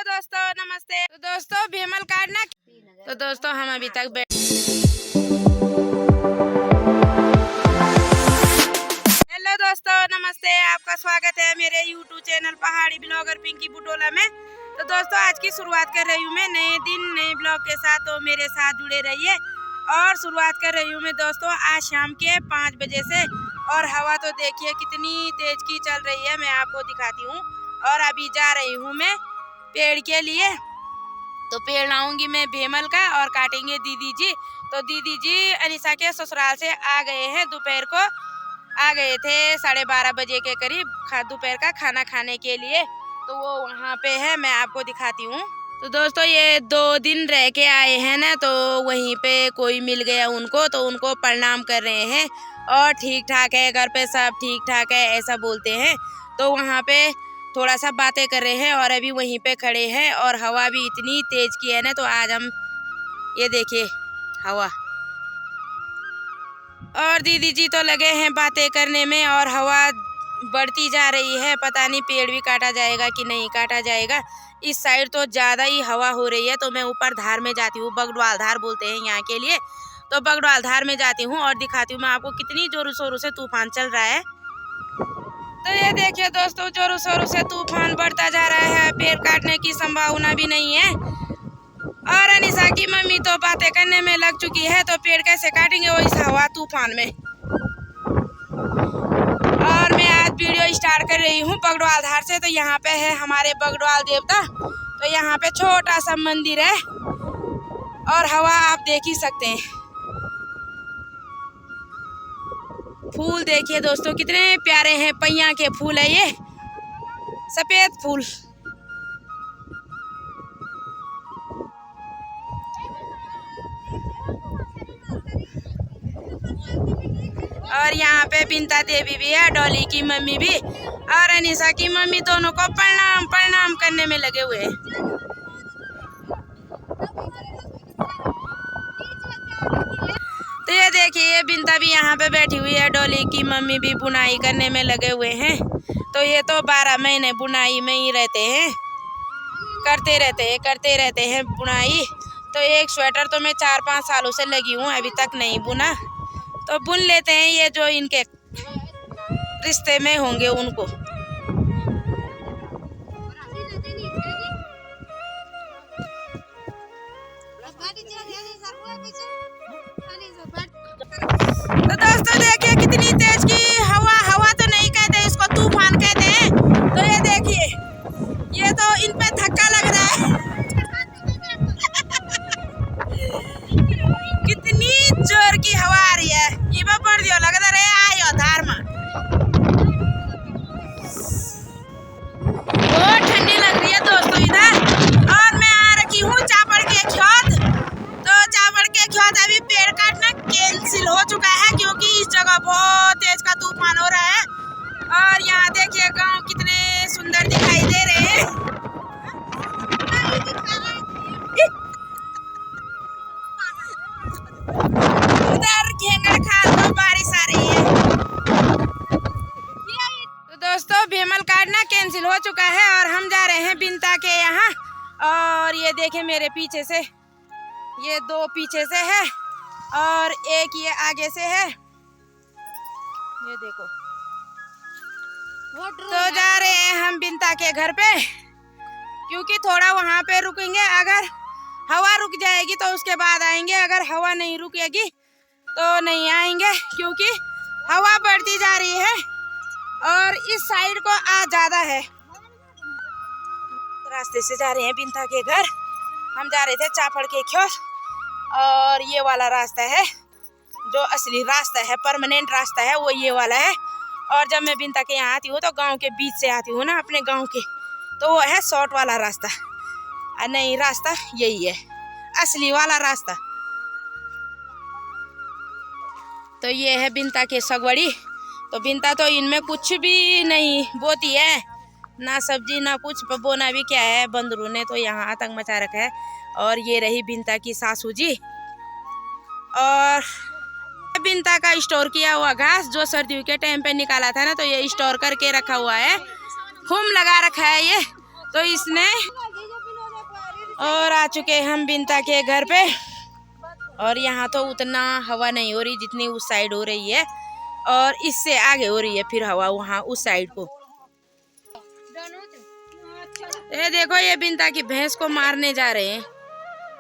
दोस्तों, नमस्ते। तो दोस्तों भीमल काटना। तो दोस्तों हम अभी तक हेलो दोस्तों, नमस्ते। आपका स्वागत है मेरे YouTube चैनल पहाड़ी ब्लॉगर पिंकी बुटोला में। तो दोस्तों आज की शुरुआत कर रही हूँ मैं नए दिन नए ब्लॉग के साथ, तो मेरे साथ जुड़े रहिए। और शुरुआत कर रही हूँ मैं दोस्तों आज शाम के 5 बजे से। और हवा तो देखिए कितनी तेज की चल रही है, मैं आपको दिखाती हूँ। और अभी जा रही हूँ मैं पेड़ के लिए। तो पेड़ लाऊंगी मैं भीमल का और काटेंगे दीदी जी। तो दीदी जी अनिशा के ससुराल से आ गए हैं, दोपहर को आ गए थे 12:30 बजे के करीब दोपहर का खाना खाने के लिए। तो वो वहाँ पे है, मैं आपको दिखाती हूँ। तो दोस्तों ये 2 दिन रह के आए हैं ना, तो वहीं पे कोई मिल गया उनको, तो उनको प्रणाम कर रहे हैं। और ठीक ठाक है, घर पे सब ठीक ठाक है ऐसा बोलते हैं। तो वहाँ पे थोड़ा सा बातें कर रहे हैं और अभी वहीं पे खड़े हैं। और हवा भी इतनी तेज की है ना, तो आज हम ये देखिए हवा। और दीदी जी तो लगे हैं बातें करने में और हवा बढ़ती जा रही है। पता नहीं पेड़ भी काटा जाएगा कि नहीं काटा जाएगा। इस साइड तो ज़्यादा ही हवा हो रही है। तो मैं ऊपर धार में जाती हूँ, बगडवाल धार बोलते हैं यहाँ के लिए। तो बगडवाल धार में जाती हूँ और दिखाती हूँ मैं आपको कितनी जोरों शोरों से तूफान चल रहा है। तो ये देखिए दोस्तों जोरों शोरों से तूफान बढ़ता जा रहा है, पेड़ काटने की संभावना भी नहीं है। और अनिशा की मम्मी तो बातें करने में लग चुकी है, तो पेड़ कैसे काटेंगे वो इस हवा तूफान में। और मैं आज वीडियो स्टार्ट कर रही हूँ बगडवाल धार से। तो यहाँ पे है हमारे बगडवाल देवता। तो यहाँ पे छोटा सा मंदिर है और हवा आप देख ही सकते हैं। फूल देखिए दोस्तों कितने प्यारे हैं, पैया के फूल है ये, सफेद फूल। और यहाँ पे बिंता देवी भी है, डॉली की मम्मी भी और अनिशा की मम्मी, दोनों को प्रणाम प्रणाम करने में लगे हुए हैं। तो ये देखिए ये बिंता भी यहाँ पे बैठी हुई है, डॉली की मम्मी भी बुनाई करने में लगे हुए हैं। तो ये तो 12 महीने बुनाई में ही रहते हैं, करते रहते हैं बुनाई। तो एक स्वेटर तो मैं 4-5 सालों से लगी हूँ, अभी तक नहीं बुना। तो बुन लेते हैं ये जो इनके रिश्ते में होंगे उनको। तो दोस्तों देखिए कितनी तेज की हवा तो नहीं कहते इसको, तूफान कहते हैं। तो ये देखिए ये तो इन पे धक्का लग रहा है कितनी जोर की हवा आ रही है। ये पड़ दियो लगता रहे आयो धार में, बहुत ठंडी लग रही है दोस्तों इधर। और मैं आ रखी हूँ चापड़ के खेत। तो चापड़ के खेत अभी पेड़ काटना कैंसिल हो चुका है, क्योंकि इस जगह बहुत तेज का तूफान हो रहा है। और यहाँ देखिए गांव कितने सुंदर दिखाई दे रहे हैं। उधर घेंगड़ खाल को बारिश आ रही है। तो दोस्तों भीमल काटना कैंसिल हो चुका है और हम जा रहे हैं बिंता के यहाँ। और ये देखे मेरे पीछे से, ये 2 पीछे से है और एक ये आगे से है, ये देखो। तो जा रहे हैं हम बिंता के घर पे, क्योंकि थोड़ा वहाँ पे रुकेंगे। अगर हवा रुक जाएगी तो उसके बाद आएंगे, अगर हवा नहीं रुकेगी तो नहीं आएंगे, क्योंकि हवा बढ़ती जा रही है और इस साइड को आज ज्यादा है। रास्ते से जा रहे हैं बिंता के घर। हम जा रहे थे चापड़ के खेत और ये वाला रास्ता है जो असली रास्ता है, परमानेंट रास्ता है वो ये वाला है। और जब मैं बिंता के यहाँ आती हूँ तो गांव के बीच से आती हूँ ना, अपने गांव के, तो वो है शॉर्ट वाला रास्ता। नहीं रास्ता यही है, असली वाला रास्ता। तो ये है बिंता के सगवड़ी। तो बिंता तो इनमें कुछ भी नहीं बोती है, ना सब्जी ना कुछ, बोना भी क्या है। बंदरों ने तो यहाँ आतंक मचा रखा है। और ये रही बिंता की सासू जी। और बिंता का स्टोर किया हुआ घास जो सर्दियों के टाइम पे निकाला था ना, तो ये स्टोर करके रखा हुआ है, खूम लगा रखा है ये। तो इसने और आ चुके हम बिंता के घर पे। और यहाँ तो उतना हवा नहीं हो रही जितनी उस साइड हो रही है, और इससे आगे हो रही है फिर हवा वहाँ उस साइड को। ये देखो, ये बिंता की भैंस को मारने जा रहे हैं।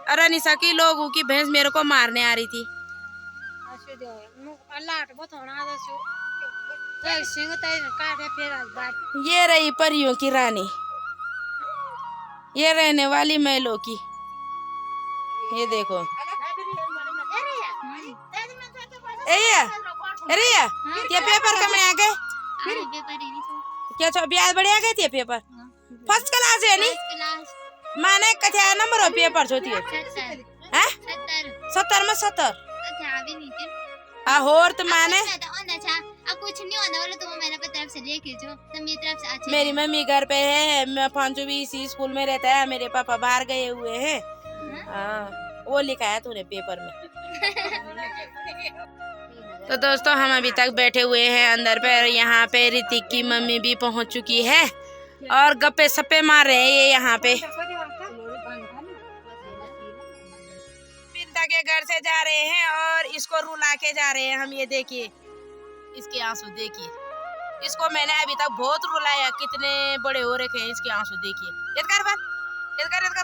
अरे निशा की लोगों की भैंस मेरे को मारने आ रही थी। ये रही परियों की रानी, ये रहने वाली महलों की। ये देखो, अरे ये पेपर कम आ गए क्या? ब्याज बढ़िया गए थे पेपर फर्स्ट क्लास है नहीं माने कथा नंबर हो पेपर होती है 70 में 70 होर तो माने कुछ नहीं होने वाला। तुम मेरे तरफ से लेके जो तुम मेरी तरफ से मेरी मम्मी घर पे है, मैं 5 भी इसी स्कूल में रहता है, मेरे पापा बाहर गए हुए हैं। वो लिखा है तूने पेपर में। तो दोस्तों हम अभी तक बैठे हुए हैं अंदर पे। यहाँ पे ऋतिक की मम्मी भी पहुँच चुकी है और गप्पे सप्पे मार रहे हैं ये यहाँ पे। बिंता के घर से जा रहे हैं और इसको रुला के जा रहे हैं हम। ये देखिए इसके आंसू, देखिए इसको मैंने अभी तक बहुत रुलाया, कितने बड़े हो रखे हैं इसके आंसू। देखिए इधर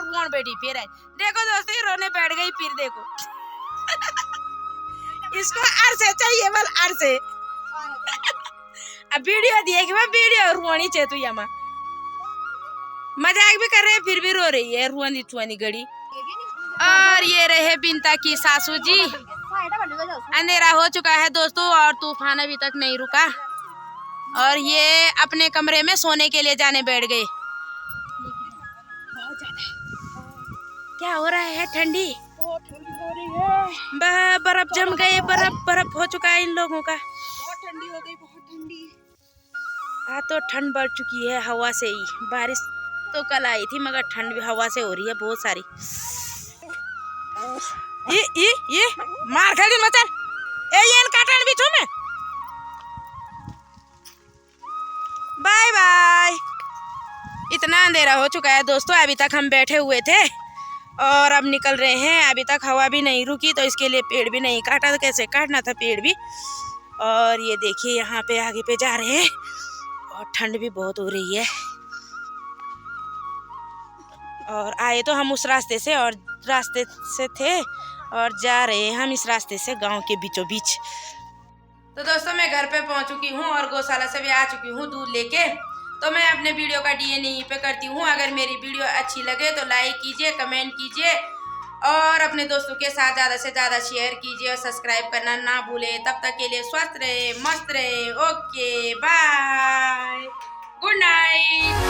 रोन बैठी फिर है। देखो दोस्तों ये रोने बैठ गई फिर। देखो इसको अरसे चाहिए बल अरसे। अब वीडियो दिए कि वीडियो रुआनी चाहिए तू यमा मजाक भी कर रहे हैं फिर भी रो रही है रुआनी चुआनी घड़ी। और ये रहे बिंता की सासू जी। अंधेरा हो चुका है दोस्तों और तूफान अभी तक नहीं रुका, और ये अपने कमरे में सोने के लिए जाने बैठ गए। क्या हो रहा है? ठंडी हो रही है, बर्फ जम गए, बर्फ हो चुका है इन लोगों का। बहुत ठंडी हो गई, बहुत ठंडी। आज तो ठंड बढ़ चुकी है हवा से ही। बारिश तो कल आई थी मगर ठंड भी हवा से हो रही है बहुत सारी। ये मार खा दिन मचल ये काटन भी में। Bye bye. इतना अंधेरा हो चुका है दोस्तों, अभी तक हम बैठे हुए थे और अब निकल रहे हैं। अभी तक हवा भी नहीं रुकी तो इसके लिए पेड़ भी नहीं काटा, तो कैसे काटना था पेड़ भी। और ये देखिए यहाँ पे आगे पे जा रहे हैं और ठंड भी बहुत हो रही है। और आए तो हम उस रास्ते से और रास्ते से थे और जा रहे हैं हम इस रास्ते से गांव के बीचों बीच। तो दोस्तों मैं घर पे पहुंच चुकी हूं और गौशाला से भी आ चुकी हूं दूध लेके। तो मैं अपने वीडियो का डीएन यहीं पे करती हूं। अगर मेरी वीडियो अच्छी लगे तो लाइक कीजिए, कमेंट कीजिए और अपने दोस्तों के साथ ज़्यादा से ज़्यादा शेयर कीजिए और सब्सक्राइब करना ना भूलें। तब तक के लिए स्वस्थ रहे, मस्त रहे। Okay bye, good night.